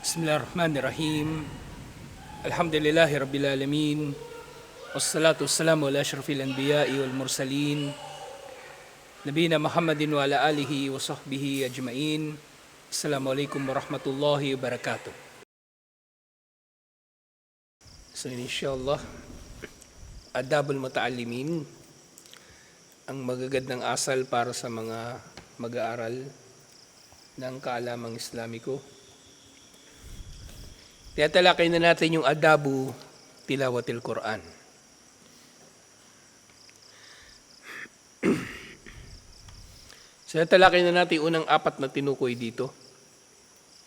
Bismillahirrahmanirrahim. Alhamdulillahi Rabbil Alamin. Wassalatu wassalamu ala asyrafil anbiya'i wal mursalin. Nabiyina Muhammadin wa ala alihi wa sahbihi ajma'in. Assalamualaikum warahmatullahi wabarakatuh. So inshallah, adabul muta'allimin, ang magagandang asal para sa mga mag-aaral ng kaalamang Islamiko. Tiyatalakay na natin yung adabu tilawatil Quran. So tiyatalakay na natin unang apat na tinukoy dito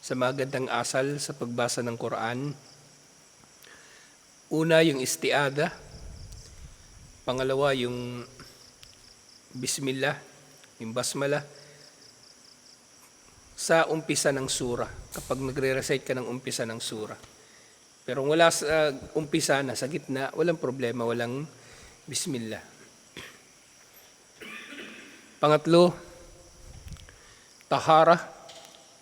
sa magandang asal sa pagbasa ng Quran. Una, yung istiada. Pangalawa, yung bismillah, yung basmala sa umpisa ng sura, kapag nagre-recite ka ng umpisa ng sura. Pero wala sa umpisa na, sa gitna, walang problema, walang bismillah. Pangatlo, tahara.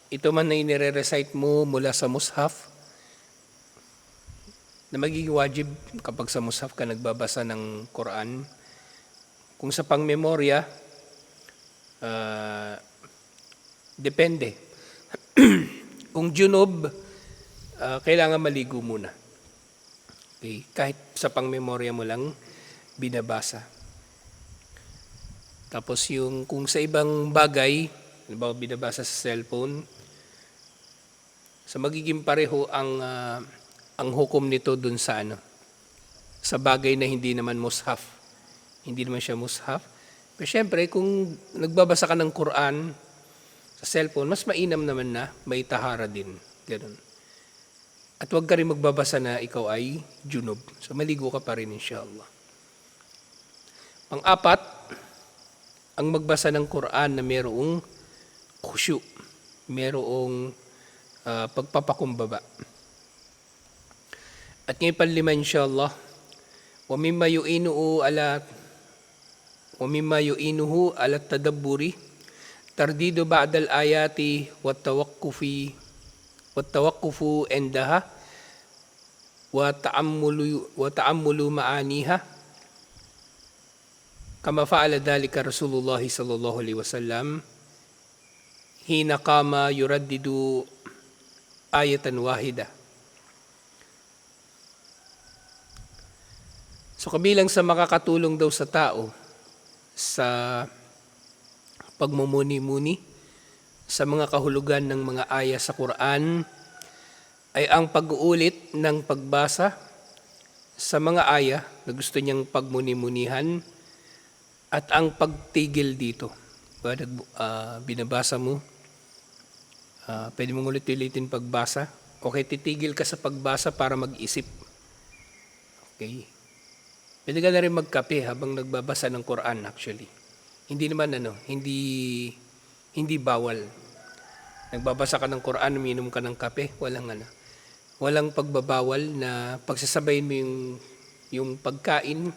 Ito man na inire-recite mo mula sa mushaf, na magiging wajib kapag sa mushaf ka nagbabasa ng Quran. Kung sa pangmemorya, depende. Kung junub, kailangan maligo muna. Okay? Kahit sa pangmemorya mo lang binabasa. Tapos kung sa ibang bagay, halimbawa binabasa sa cellphone, sa magiging pareho ang hukom nito dun sa sa bagay na hindi naman mushaf. Hindi naman siya mushaf. Pero syempre, kung nagbabasa ka ng Quran sa cellphone, mas mainam naman na may tahara din. Ganun. At huwag ka rin magbabasa na ikaw ay junub. So maligo ka pa rin inshallah. Pang-apat, ang magbasa ng Quran na mayroong khusyu, mayroong pagpapakumbaba. At ngayon panlima inshallah, wa mimma yu'inuhu ala tadabburi tardidu ba'dal ayati wa tawaqqufu indaha wa ta'ammulu ma'aniha kama fa'ala dhalika Rasulullah sallallahu alaihi wasallam hina qama yuraddidu ayatan wahida. So kabilang sa makakatulong daw sa tao sa pagmumuni-muni sa mga kahulugan ng mga aya sa Quran ay ang pag-uulit ng pagbasa sa mga aya na gusto niyang pagmuni-munihan at ang pagtigil dito. Binabasa mo, pwede mong ulit-ulitin pagbasa, okay, titigil ka sa pagbasa para mag-isip. Okay. Pwede ka na rin magkape habang nagbabasa ng Quran actually. Hindi naman hindi bawal. Nagbabasa ka ng Quran, umiinom ka ng kape, walang pagbabawal na pagsasabayin mo yung pagkain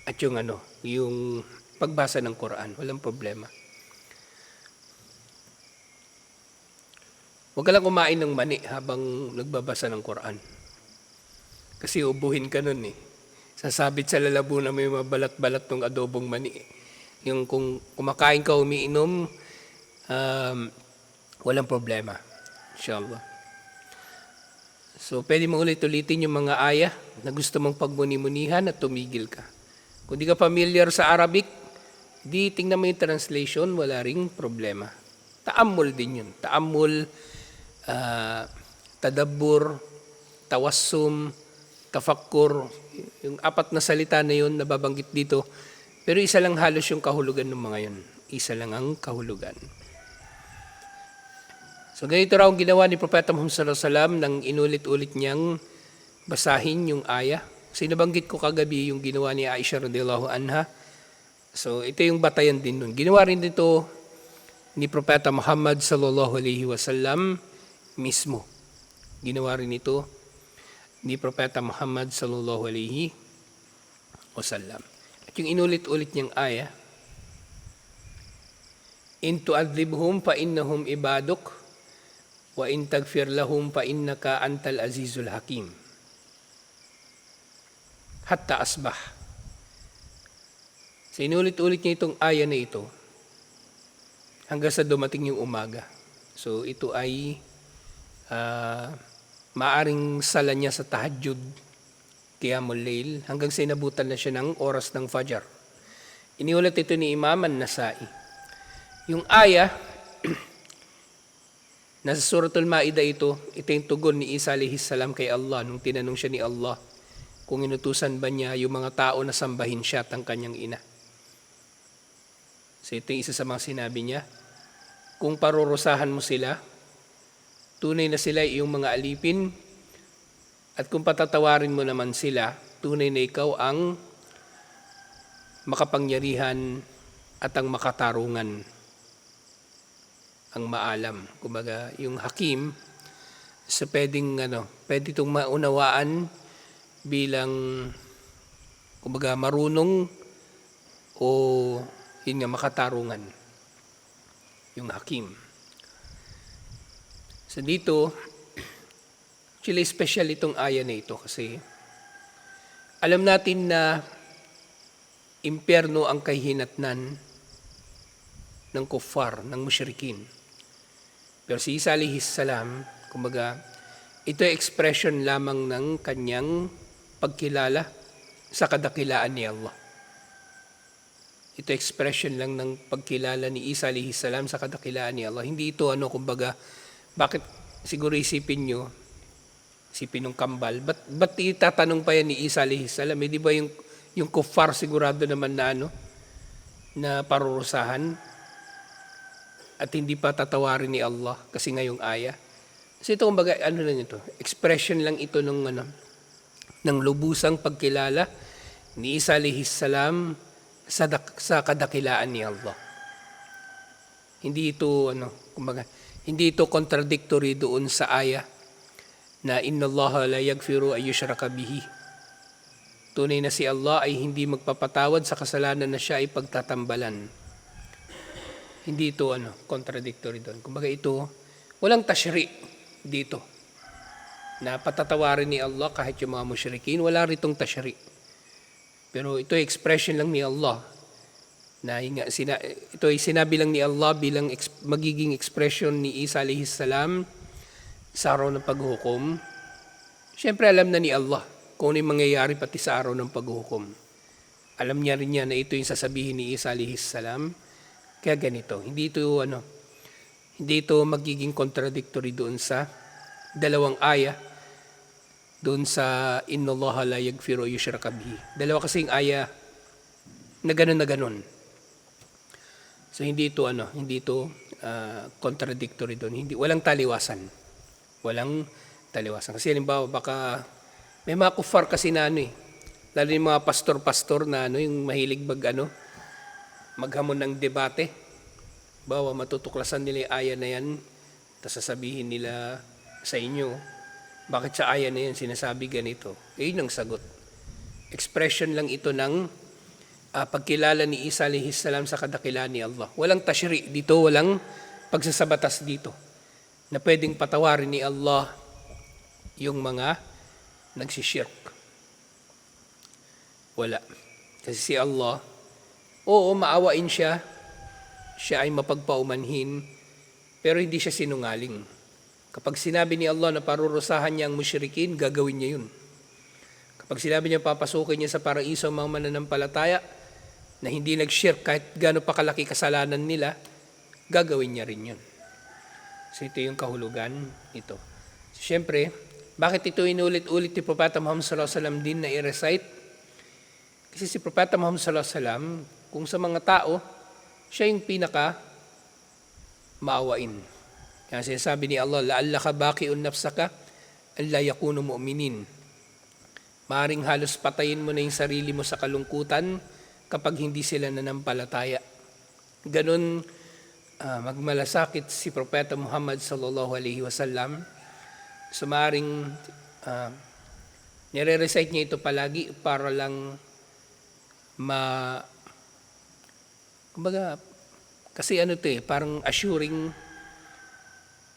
at yung pagbasa ng Quran, walang problema. Huwag ka lang kumain ng mani habang nagbabasa ng Quran. Kasi ubuhin ka nun eh. Sasabit sa lalabo na may mabalat-balat ng adobong mani. Yung kung kumakain ka, umiinom, walang problema. Inshallah. So, pwede mong ulit-ulitin yung mga aya na gusto mong pagmuni-munihan at tumigil ka. Kung di ka familiar sa Arabic, di tingnan mo yung translation, wala ring problema. Ta'ammul din yun. Ta'ammul, tadabbur, tawassum, tafakkur. Yung apat na salita na yun nababanggit dito. Pero isa lang halos yung kahulugan ng mga yun. Isa lang ang kahulugan. So ganito raw ang ginawa ni Propeta Muhammad sallallahu alaihi wasallam nang inulit-ulit niyang basahin yung aya. Kasi nabanggit ko kagabi yung ginawa ni Aisha radhiyallahu anha. So ito yung batayan din nun. Ginawa rin dito ni Propeta Muhammad sallallahu alaihi wasallam mismo. Ginawa rin ito ni Propeta Muhammad sallallahu alaihi wasallam. At yung inulit-ulit niyang aya, in tu'adhibhum fa innahum ibaduk Wa in tagfir lahum fa innaka antal azizul hakim. Hatta asbah. So inulit-ulit niya itong aya na ito hanggang sa dumating yung umaga. So ito ay maaring sala niya sa tahajjud, qiyamul layl, hanggang sa inabutan na siya ng oras ng Fajr. Iniulat ito ni Imam An-Nasai. Yung aya, nasa Suratul Ma'idah ito yung tugon ni Isa alayhis salam kay Allah nung tinanong siya ni Allah kung inutusan ba niya yung mga tao na sambahin siya at ang kanyang ina. So ito yung isa sa mga sinabi niya, kung parurusahan mo sila, tunay na sila iyong mga alipin, at kung patatawarin mo naman sila, tunay na ikaw ang makapangyarihan at ang makatarungan, ang maalam. Kumbaga, yung hakim, sa pwede itong maunawaan bilang, kumbaga, marunong o yun nga, makatarungan. Yung hakim. So dito, actually special itong aya na ito kasi alam natin na impyerno ang kahihinatnan ng kuffar, ng musyrikin. Pero si Isa alayhis salam, kumbaga, ito ay expression lamang ng kanyang pagkilala sa kadakilaan ni Allah. Ito expression lang ng pagkilala ni Isa alayhis salam sa kadakilaan ni Allah. Hindi ito kumbaga, bakit siguro isipin nyo, isipin ng kambal, ba't itatanong pa yan ni Isa alayhis salam? Di ba yung kuffar sigurado naman na na parurusahan at hindi pa tatawarin ni Allah kasi ngayong aya. Kasi ito kumbaga, lang ito, expression lang ito ng lubusang pagkilala ni Isa alayhis salam sa kadakilaan ni Allah. Hindi ito kumbaga, hindi ito contradictory doon sa aya na inna Allah la yaghfiru ay yushraka bihi. Tunay na si Allah ay hindi magpapatawad sa kasalanan na siya ay pagtatambalan. Hindi ito contradictory doon. Kumbaga ito, walang tashri dito. Na patatawarin ni Allah kahit yung mga musyrikin, wala ritong tashri. Pero ito ay expression lang ni Allah na ito ay sinabi lang ni Allah bilang magiging expression ni Isa alayhis salam sa araw ng paghukom. Siyempre alam na ni Allah kung ano yung mangyayari pati sa araw ng paghukom. Alam niya rin niya na ito yung sasabihin ni Isa alayhis salam. Kaya ganito, hindi ito magiging contradictory doon sa dalawang aya doon sa inna Allah la yaghfiru yushraka bihi. Dalawa kasing aya na ganun. So hindi ito contradictory doon. Walang taliwasan. Walang taliwasan. Kasi halimbawa baka may mga kuffar kasi na lalo yung mga pastor na yung mahilig maghamon ng debate. Bawa matutuklasan nila yung aya na yan, tapos sasabihin nila sa inyo, bakit sa aya na yan sinasabi ganito? Yun ang sagot. Expression lang ito ng pagkilala ni Isa alayhis salam sa kadakilaan ni Allah. Walang tashri dito, walang pagsasabatas dito na pwedeng patawarin ni Allah yung mga nagsishirk. Wala. Kasi si Allah, maawain siya ay mapagpaumanhin, pero hindi siya sinungaling. Kapag sinabi ni Allah na parurusahan niya ang musyrikin, gagawin niya yun. Kapag sinabi niya papasukin niya sa paraiso ang mga mananampalataya na hindi nag-shirk kahit gaano pa kalaki kasalanan nila, gagawin niya rin yun. So ito yung kahulugan nito. So, siyempre, bakit ito inulit-ulit ni Propeta Muhammad sallallahu alaihi wasallam din na i-recite? Kasi si Propeta Muhammad sallallahu alaihi wasallam, kung sa mga tao, siya yung pinaka maawain. Kaya sinasabi ni Allah, la'allaka baqi'un nafsaka an la yakunu mu'minin. Maaring halos patayin mo na yung sarili mo sa kalungkutan kapag hindi sila nanampalataya. Ganon magmalasakit si Propeta Muhammad sallallahu alaihi wasallam. So maaring nire-recite niya ito palagi para lang kumbaga, kasi parang assuring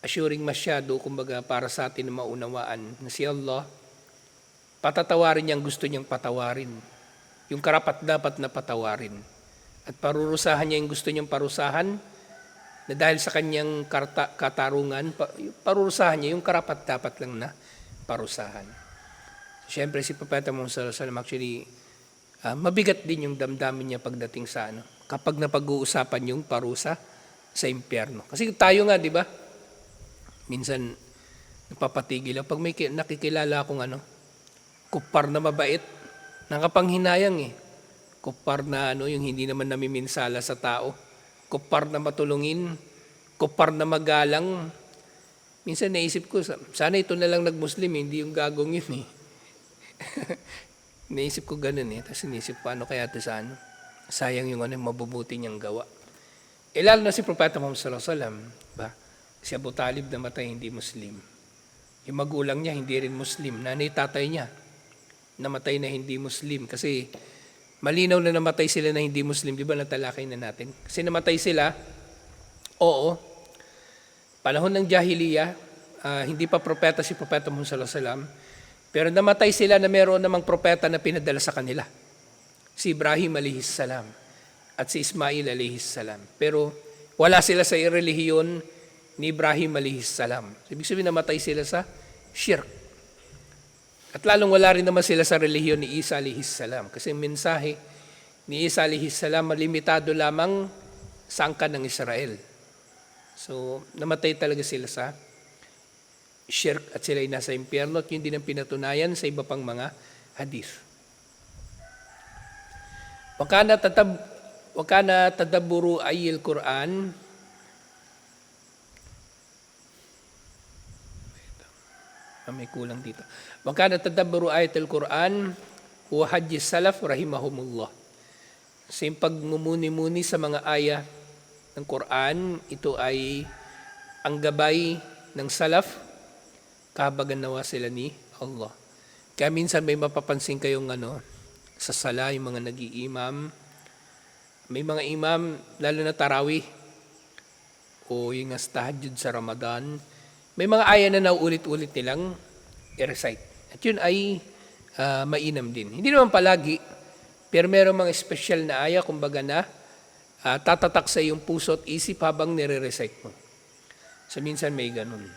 assuring masyado, kumbaga para sa atin na maunawaan na si Allah, patatawarin niya ang gusto niyang patawarin. Yung karapat dapat na patawarin. At parurusahan niya yung gusto niyang parusahan, na dahil sa kanyang katarungan, parurusahan niya yung karapat dapat lang na parusahan. Siyempre si Propeta Muhammad sallallahu alaihi wasallam actually, mabigat din yung damdamin niya pagdating sa kapag napag-uusapan yung parusa sa impyerno. Kasi tayo nga, di ba? Minsan napapatigil ako pag may nakikilala akong kupar na mabait, nakapanghinayang kupar na yung hindi naman namiminsala sa tao, kupar na matulungin, kupar na magalang. Minsan naisip ko, sana ito na lang nag-Muslim, hindi yung gagong yun Naisip ko ganun Tapos naisip, paano kaya ito sa sayang yung mabubuti niyang gawa. Lalo na si Propeta Muhammad sallallahu alaihi wasallam, ba? Si Abu Talib namatay hindi Muslim. Yung magulang niya hindi rin Muslim. Nanay tatay niya namatay na hindi Muslim. Kasi malinaw na namatay sila na hindi Muslim. Di ba natalakay na natin? Kasi namatay sila, panahon ng Jahiliya, hindi pa propeta si Propeta Muhammad sallallahu alaihi wasallam, pero namatay sila na meron namang propeta na pinadala sa kanila. Si Ibrahim alayhis salam at si Ismail alayhis salam. Pero wala sila sa relihiyon ni Ibrahim alayhis salam. Ibig sabihin namatay sila sa shirk. At lalong wala rin naman sila sa relihiyon ni Isa alayhis salam. Kasi ang mensahe ni Isa alayhis salam limitado lamang sa angkan ng Israel. So namatay talaga sila sa shirk at sila ay nasa impyerno, at yun din ang pinatunayan sa iba pang mga hadith. Wakana tadabburu ayil Quran, may kulang dito. Wakana tadabburu ayatul Quran wa hajji salaf rahimahumullah. So yung pagmumuni-muni sa mga aya ng Quran, ito ay ang gabay ng salaf, kahabagan nawa sila ni Allah. Kaya minsan may mapapansin kayong sa sala, yung mga nag-iimam, may mga imam, lalo na tarawih, o yung tahajjud sa Ramadan, may mga aya na nauulit-ulit nilang i-recite. At yun ay mainam din. Hindi naman palagi, pero meron mga special na aya, kumbaga na tatatak sa iyong puso at isip habang nire-recite mo. So minsan may ganun.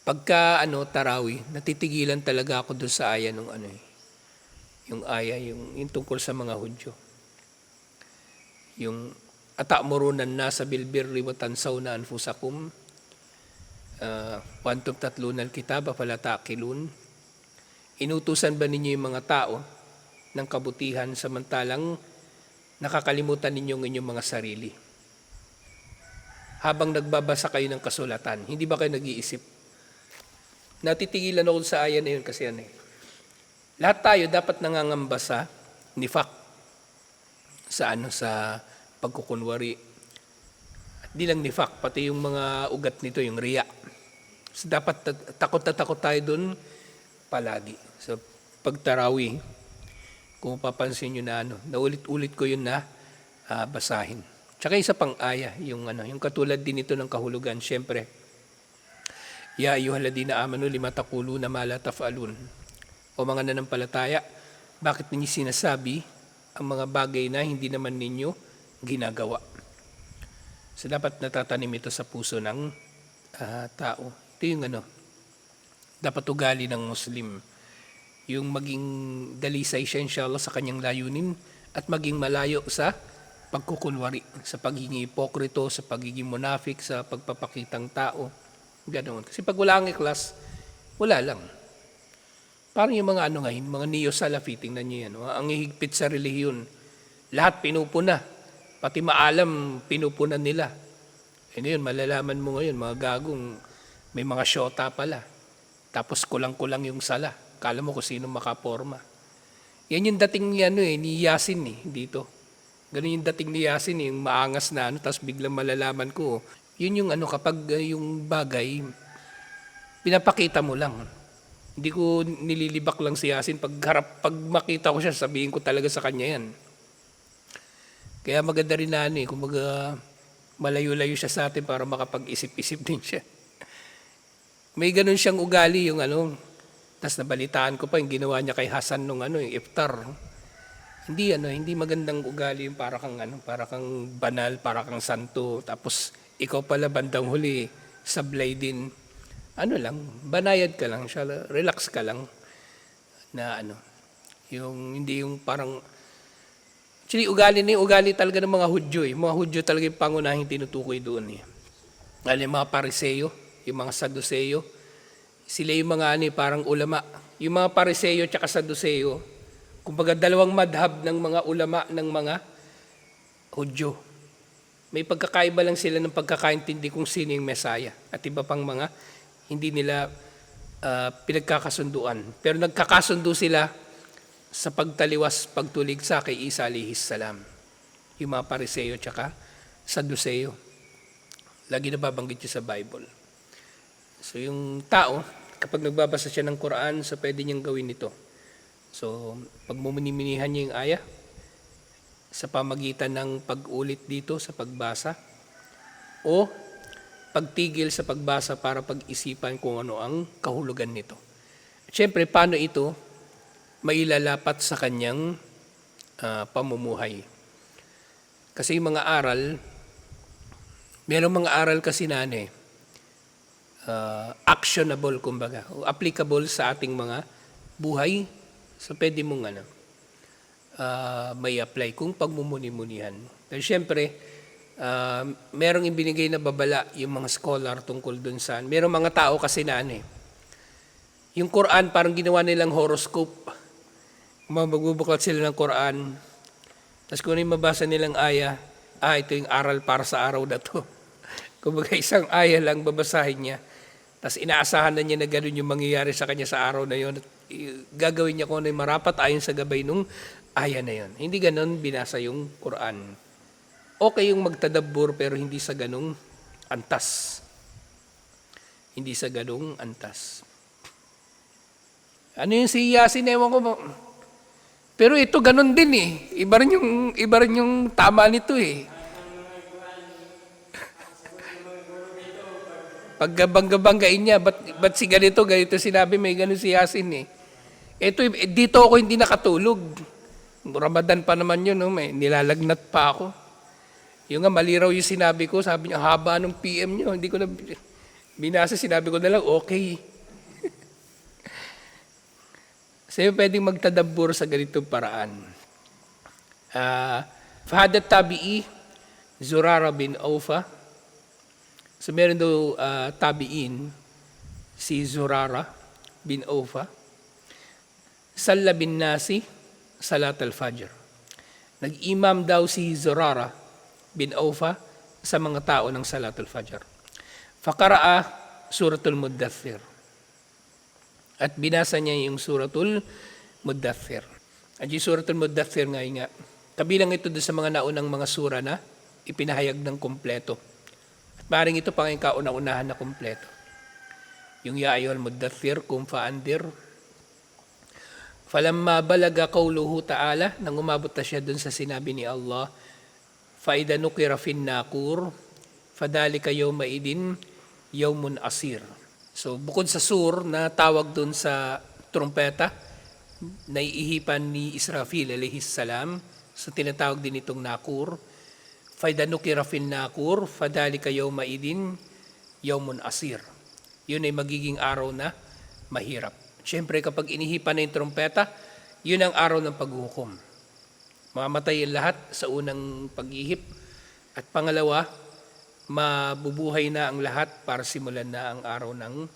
Pagka tarawih, natitigilan talaga ako doon sa aya nung yung aya, yung tungkol sa mga Hudyo. Yung ata'murunan nasa bil birri wa tansawna anfusakum, wa antum tatluna al-kitaba fala taqilun. Inutusan ba ninyo yung mga tao ng kabutihan samantalang nakakalimutan ninyo ang inyong mga sarili? Habang nagbabasa kayo ng kasulatan, hindi ba kayo nag-iisip? Natitigilan ako sa aya na yun kasi lahat tayo dapat nangangamba sa nifaq, sa pagkukunwari. At di lang nifaq, pati yung mga ugat nito, yung riya. So dapat takot na takot tayo dun palagi. So pagtarawi, kung papansin nyo na naulit-ulit ko yun na basahin. Tsaka isa pang aya, yung katulad din ito ng kahulugan, syempre. Ya ayyuhalladhina amanu lima taquluna ma la taf'alun. O mga nanampalataya, bakit ninyo sinasabi ang mga bagay na hindi naman ninyo ginagawa? So dapat natatanim ito sa puso ng tao. Ito yung dapat ugali ng Muslim. Yung maging dalisay siya inshallah sa kanyang layunin at maging malayo sa pagkukunwari, sa pagiging hipokrito, sa pagiging munafik, sa pagpapakitang tao. Ganoon. Kasi pag wala ang ikhlas, wala lang. Parang yung mga ngayon, mga neo-salafi, tingnan nyo yan. Ang higpit sa relihiyon, lahat pinupuna. Pati maalam, pinupunan nila. Yun, malalaman mo ngayon, mga gagong, may mga syota pala. Tapos kulang-kulang yung sala. Kala mo kung sino makaporma. Yan yung dating ni Yasin dito. Ganun yung dating ni Yasin, yung maangas na tapos biglang malalaman ko, yun yung kapag yung bagay, pinapakita mo lang. Hindi ko nililibak lang si Yasin. Pag makita ko siya, sabihin ko talaga sa kanya yan. Kaya maganda rin kumbaga, Malayo-layo siya sa atin para makapag-isip-isip din siya. May ganun siyang ugali yung tas nabalitaan ko pa yung ginawa niya kay Hasan nung yung iftar. Hindi magandang ugali yung para kang banal, para kang santo, tapos ikaw pala bandang huli, sablay din. Banayad ka lang siya, relax ka lang na yung hindi yung parang actually ugali talaga ng mga Hudyo eh. Mga Hudyo talaga yung pangunahing tinutukoy doon eh. Yung mga Pariseyo, yung mga Saduseyo, sila yung mga parang ulama. Yung mga Pariseyo at Saduseyo, kumbaga dalawang madhab ng mga ulama ng mga Hudyo. May pagkakaiba lang sila ng pagkakaintindi kung sino yung Mesaya at iba pang mga hindi nila pinagkakasunduan. Pero nagkakasundo sila sa pagtaliwas, pagtuligsa kay Isa alayhis salam. Yung mga Pariseyo at Saduseyo. Lagi nababanggit siya sa Bible. So yung tao, kapag nagbabasa siya ng Quran, so pwede niyang gawin ito. So pag muminiminihan niya yung aya, sa pamagitan ng pag-ulit dito sa pagbasa, o pagtigil sa pagbasa para pag-isipan kung ano ang kahulugan nito. Siyempre, paano ito mailalapat sa kanyang pamumuhay? Kasi yung mga aral, merong mga aral kasi actionable kumbaga, o applicable sa ating mga buhay. So pwede mong may apply kung pagmumuni-munihan. Pero siyempre, merong ibinigay na babala yung mga scholar tungkol dun sa, merong mga tao kasi yung Quran parang ginawa nilang horoscope. Magbubuklat sila ng Quran, tapos kung yung mabasa nilang aya, ito yung aral para sa araw na to. Kumbaga isang aya lang babasahin niya, tapos inaasahan na niya na gano'n yung mangyayari sa kanya sa araw na yon. Gagawin niya kung ano yung marapat ayon sa gabay nung aya na yon. Hindi gano'n binasa yung Quran. Okay yung magtadabbur pero hindi sa ganong antas. Hindi sa ganong antas. Ano yung si Yasin, ewan ko ba? Pero ito ganon din eh. Iba rin yung tama nito eh. Pagkabangga-banggain niya, ba't si ganito sinabi, may ganon si Yasin eh. Dito ako hindi nakatulog. Ramadan pa naman yun, may nilalagnat pa ako. Yung maliraw yung sinabi ko, sabi niya, haba ng PM niyo, hindi ko na binasa, sinabi ko na lang, okay. Sa'yo pwedeng magtadabbur sa ganitong paraan. Fahad at-Tabi'i, Zurara bin Awfa. So meron daw tabi'in, si Zurara bin Awfa. Salla bin Nasi, Salat al-Fajr. Nag-imam daw si Zurara bin Awfa sa mga tao ng Salat al-Fajr. Faqara'a Suratul Muddathir. At binasa niya yung Suratul Muddathir. At yung Suratul Muddathir nga, kabilang ito doon sa mga naunang mga sura na ipinahayag ng kumpleto. At maaaring ito pang yung kauna-unahan na kumpleto. Yung Ya Ayyuhal Muddathir, Kum Fa'andir. Falamma balaga qawluhu ta'ala, nang umabot na siya doon sa sinabi ni Allah, Fa'ida nukira fin nakur, fadhalika yawma idin, yawmun asir. So, bukod sa sur na tawag dun sa trumpeta, naiihipan ni Israfil alayhis salam, so tinatawag din itong nakur. Faida nukira fin nakur, fadhalika yawma idin, yawmun asir. Yun ay magiging araw na mahirap. Siyempre, kapag inihipan na yung trumpeta, yun ang araw ng paghukom. Mamamatay ang lahat sa unang paghihip. At pangalawa, mabubuhay na ang lahat para simulan na ang araw ng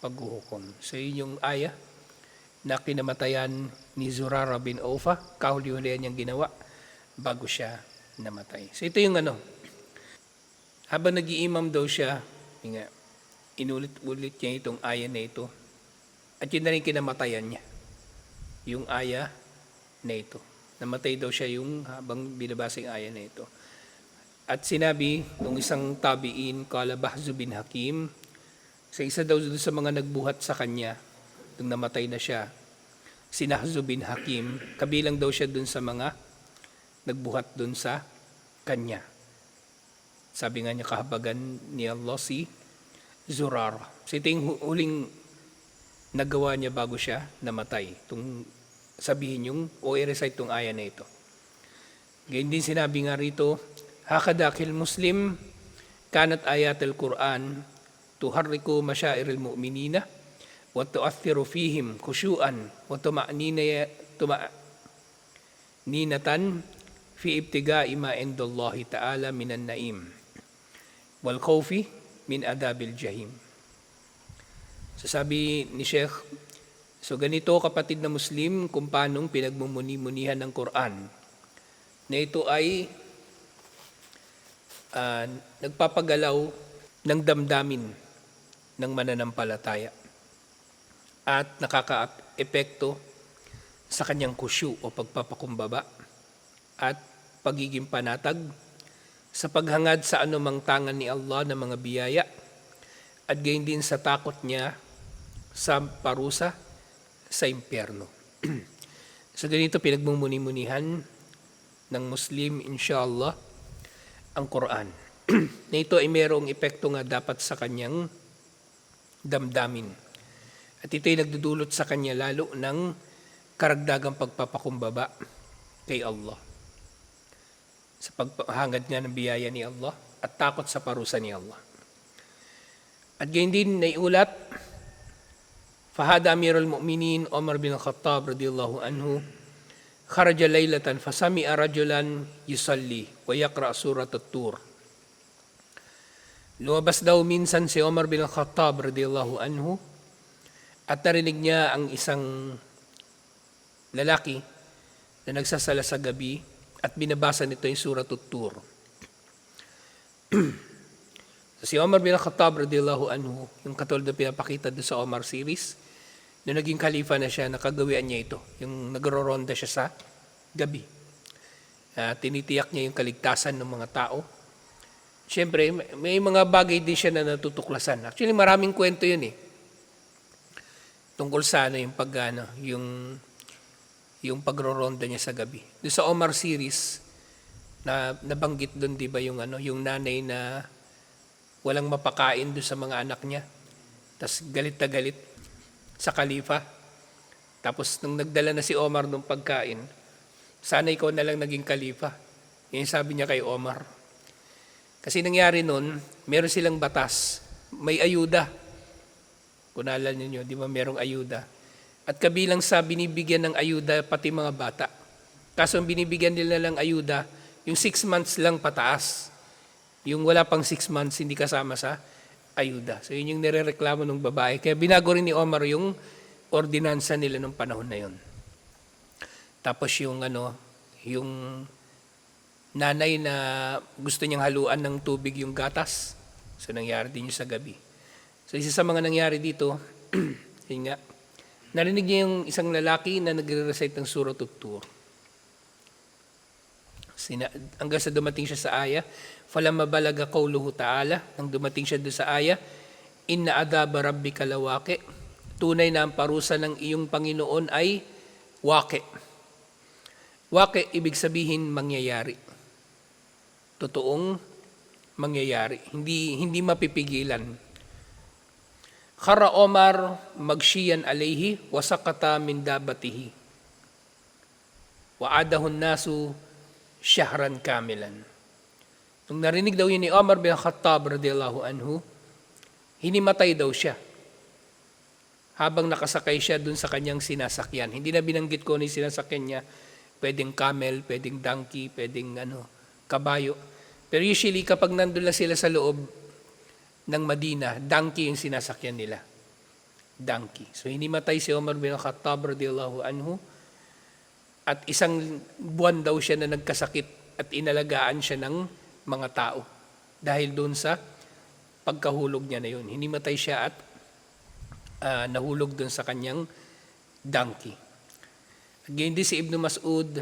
paghuhukom. So yun yung aya na kinamatayan ni Zurara bin Awfa, kahuli-hulihan niyang ginawa bago siya namatay. So ito yung habang nag-iimam daw siya, inulit-ulit niya itong aya na ito. At yun na rin kinamatayan niya, yung aya na ito. Namatay daw siya yung habang binabasa yung aya na ito. At sinabi ng isang tabi'in, kala Bahzu bin Hakim, sa isa daw sa mga nagbuhat sa kanya, nung namatay na siya, si Nahzu bin Hakim, kabilang daw siya dun sa mga nagbuhat dun sa kanya. Sabi nga niya, kahabagan ni Allah si Zurara. So ito yung huling nagawa niya bago siya namatay. Itong sabihin yung o i-recite itong aya na ito. Ganyan din sinabi nga rito, hakadakil muslim kanat ayat al-Quran tuharriku masyairil mu'minina wa tu'athiru fihim khushu'an wa tuma'ninatan fi ibtiga'i ma indallahi ta'ala minan naim wal khawfi min adabil jahim. So sabi ni Sheikh, so ganito kapatid na Muslim kung paanong pinagmumuni-munihan ng Quran na ito ay nagpapagalaw ng damdamin ng mananampalataya at nakaka-epekto sa kanyang kusyu o pagpapakumbaba at pagiging panatag sa paghangad sa anumang tangan ni Allah ng mga biyaya at gayon din sa takot niya sa parusa sa impyerno. So ganito pinagmumuni-munihan ng Muslim inshallah ang Quran. Na ito ay mayroong epekto nga dapat sa kanyang damdamin. At ito ay nagdudulot sa kanya lalo ng karagdagang pagpapakumbaba kay Allah. Sa paghangad nga ng biyaya ni Allah at takot sa parusa ni Allah. At gayon din naiulat, fahada amirul mu'minin Umar bin Khattab radiyallahu anhu kharaja laylatan fasami'a rajulan yusalli wa yaqra surat at-tur. Lumabas daw minsan si Umar bin Khattab radiyallahu anhu at narinig niya ang isang lalaki na nagsasala sa gabi at binabasa nito yung surat at-tur. Si Umar bin Khattab radiyallahu anhu, yung katulad na pinapakita doon sa Omar series, nung naging khalifa na siya, nakagawian niya ito. Yung nagroronda siya sa gabi. Tinitiyak niya yung kaligtasan ng mga tao. Siyempre, may mga bagay din siya na natutuklasan. Actually, maraming kwento yun eh. Tungkol sa yung yung pagroronda niya sa gabi. Doon sa Omar series, na nabanggit doon, di ba, yung nanay na walang mapakain doon sa mga anak niya. Tapos galit na galit sa khalifa. Tapos nung nagdala na si Omar ng pagkain, sana ikaw na lang naging khalifa. Yan sabi niya kay Omar. Kasi nangyari nun, meron silang batas. May ayuda. Kung naalala niyo, di ba merong ayuda. At kabilang sa binibigyan ng ayuda pati mga bata. Kaso ang binibigyan nila ng ayuda, yung 6 months lang pataas. Yung wala pang 6 months hindi kasama sa ayuda. So yun yung nirereklamo ng babae. Kaya binago rin ni Omar yung ordinansa nila ng panahon na yun. Tapos yung nanay na gusto niyang haluan ng tubig yung gatas. So nangyari din yun sa gabi. So isa sa mga nangyari dito, yun nga, narinig niya yung isang lalaki na nagre-recite ng surat at-tur. Hanggang sa dumating siya sa aya, falamma balaga qawluhu ta'ala, nang dumating siya doon sa aya, inna adaba rabbika lawaqi, tunay na ang parusa ng iyong Panginoon ay waqi. Waqi, ibig sabihin mangyayari. Totoong mangyayari. Hindi mapipigilan. Khara Omar magshiyan alayhi wa sakata min dabatihi. Wa adahun nasu syahran kamilan. Nung narinig daw yun ni Omar bin Khattab radiyallahu anhu, hinimatay daw siya. Habang nakasakay siya dun sa kanyang sinasakyan. Hindi na binanggit ko ni sinasakyan niya, pwedeng camel, pwedeng donkey, pwedeng kabayo. Pero usually kapag nandun lang sila sa loob ng Madina, donkey yung sinasakyan nila. Donkey. So hinimatay si Umar bin Khattab radiyallahu anhu at isang buwan daw siya na nagkasakit at inalagaan siya ng mga tao dahil doon sa pagkahulog niya na yun. Hinimatay siya at nahulog doon sa kanyang donkey. Again din si Ibn Mas'ud,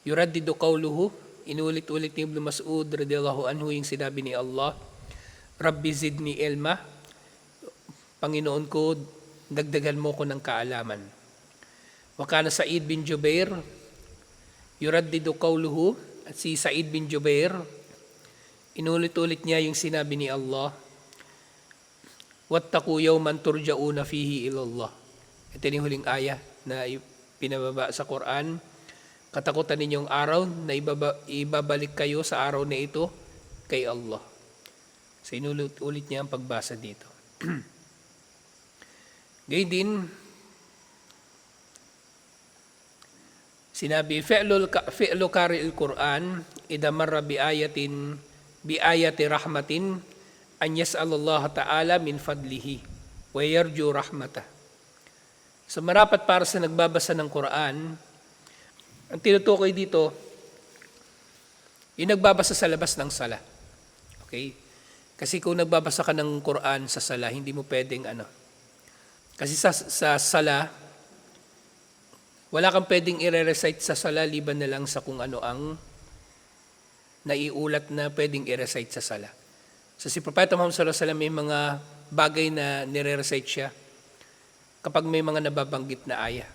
yuraddidu qawluhu, inulit-ulit ni Ibn Mas'ud radiyallahu anhu yung sinabi ni Allah, Rabbi zidni ilma, Panginoon ko, dagdagan mo ko ng kaalaman. Wa kana Sa'id bin Jubair, yuraddidu qawluhu, at si Sa'id bin Jubair, Inulit-ulit niya yung sinabi ni Allah, "Wattaqu yawman turja'una fihi ilallah." Ito yung huling aya na pinababa sa Quran. Katakutan ninyong araw na ibabalik kayo sa araw na ito kay Allah. So inulit-ulit niya ang pagbasa dito. Gayun din, sinabi, fi'lu qari'il Quran idha marra bi ayati rahmatin an yas'alallah ta'ala min fadlihi wa yarju rahmatah. So marapat para sa nagbabasa ng Quran, ang tinutukoy dito, yung nagbabasa sa labas ng sala. Okay? Kasi kung nagbabasa ka ng Quran sa sala, hindi mo pwedeng Kasi sa sala, wala kang pwedeng i-recite sa sala liban na lang sa kung ano ang naiulat na pwedeng i-recite sa sala. So si Propeta Muhammad sallallahu alaihi wasallam may mga bagay na nire-recite siya kapag may mga nababanggit na aya.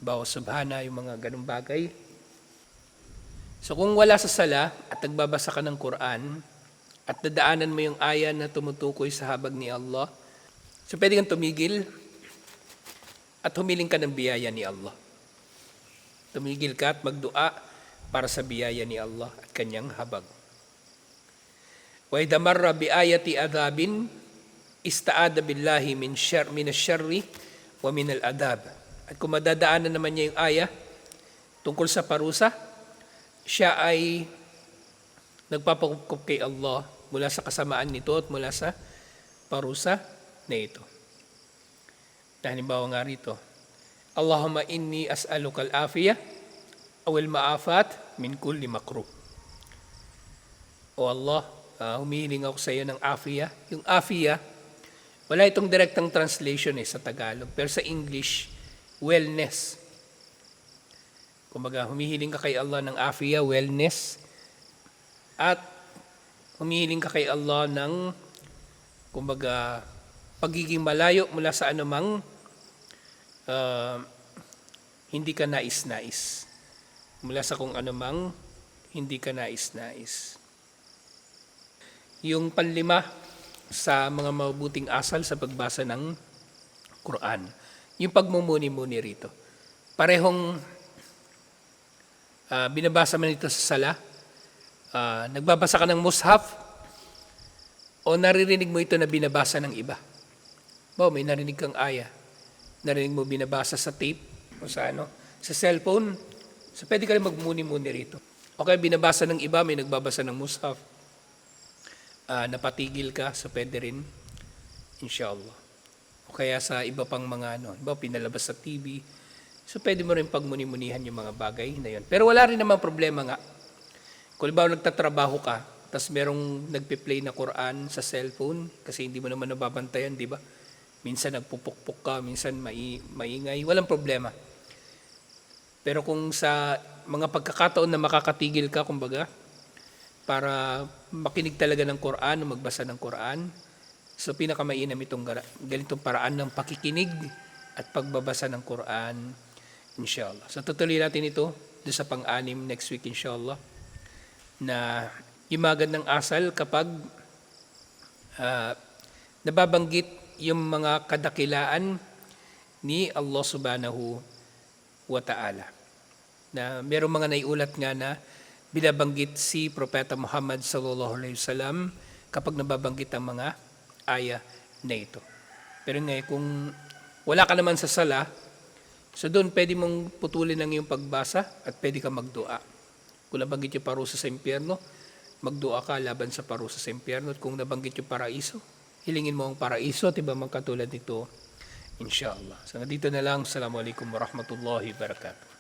Bawa subhana, yung mga ganung bagay. So kung wala sa sala at nagbabasa ka ng Quran at dadaanan mo yung aya na tumutukoy sa habag ni Allah, so pwede kang tumigil at humiling ka ng biyaya ni Allah. Tumigil ka at magdua para sa biyaya ni Allah at kanyang habag. Wa idha marra bi ayati adhabin ista'ada billahi min ash-sharri wa min al-adab. At kung madadaanan naman niya yung aya tungkol sa parusa, siya ay nagpapakupkup kay Allah mula sa kasamaan nito at mula sa parusa na ito. Halimbawa nga rito, Allahumma inni as'aluka al-afiyah aw al-ma'afat min kulli makruh. O Allah, humihiling ako sa iyo ng afiyah. Yung afiyah, wala itong direktang translation sa Tagalog, pero sa English, wellness. Kumbaga, humihiling ka kay Allah ng afiyah, wellness, at humihiling ka kay Allah ng, kumbaga, pagiging malayo mula sa anumang hindi ka nais-nais. Mula sa kung anumang hindi ka nais-nais. Yung panlima sa mga mabuting asal sa pagbasa ng Quran, yung pagmumuni-muni rito. Parehong binabasa man ito sa sala, nagbabasa ka ng mushaf, o naririnig mo ito na binabasa ng iba. May narinig kang aya, narinig mo binabasa sa tape, o sa cellphone, so pwede ka rin magmuni-muni rito. O kaya binabasa ng iba, may nagbabasa ng mushaf, napatigil ka, so pwede rin, inshallah. O kaya sa iba pang mga pinalabas sa TV, so pwede mo rin pagmuni-munihan yung mga bagay na yun. Pero wala rin naman problema nga. Kung nagtatrabaho ka, tapos merong nagpe-play na Quran sa cellphone, kasi hindi mo naman nababantayan, di ba? Minsan nagpupukpuk ka, minsan maingay, walang problema. Pero kung sa mga pagkakataon na makakatigil ka, kumbaga, para makinig talaga ng Quran, magbasa ng Quran, so pinakamainam itong ganitong paraan ng pakikinig at pagbabasa ng Quran, inshallah. So tutuloy natin ito doon sa pang-anim next week, inshallah, na imagad ng asal kapag nababanggit yung mga kadakilaan ni Allah subhanahu wa ta'ala. Na merong mga naiulat nga na binabanggit si Propeta Muhammad sallallahu alaihi wasallam kapag nababanggit ang mga aya na ito. Pero ngayon, kung wala ka naman sa sala, so doon pwede mong putulin ang iyong pagbasa at pwede ka magdua. Kung nabanggit yung parusa sa impyerno, magdua ka laban sa parusa sa impyerno. At kung nabanggit yung paraiso, hilingin mo ang paraiso at iba mga katulad nito, inshallah. So dito na lang. Assalamualaikum warahmatullahi wabarakatuh.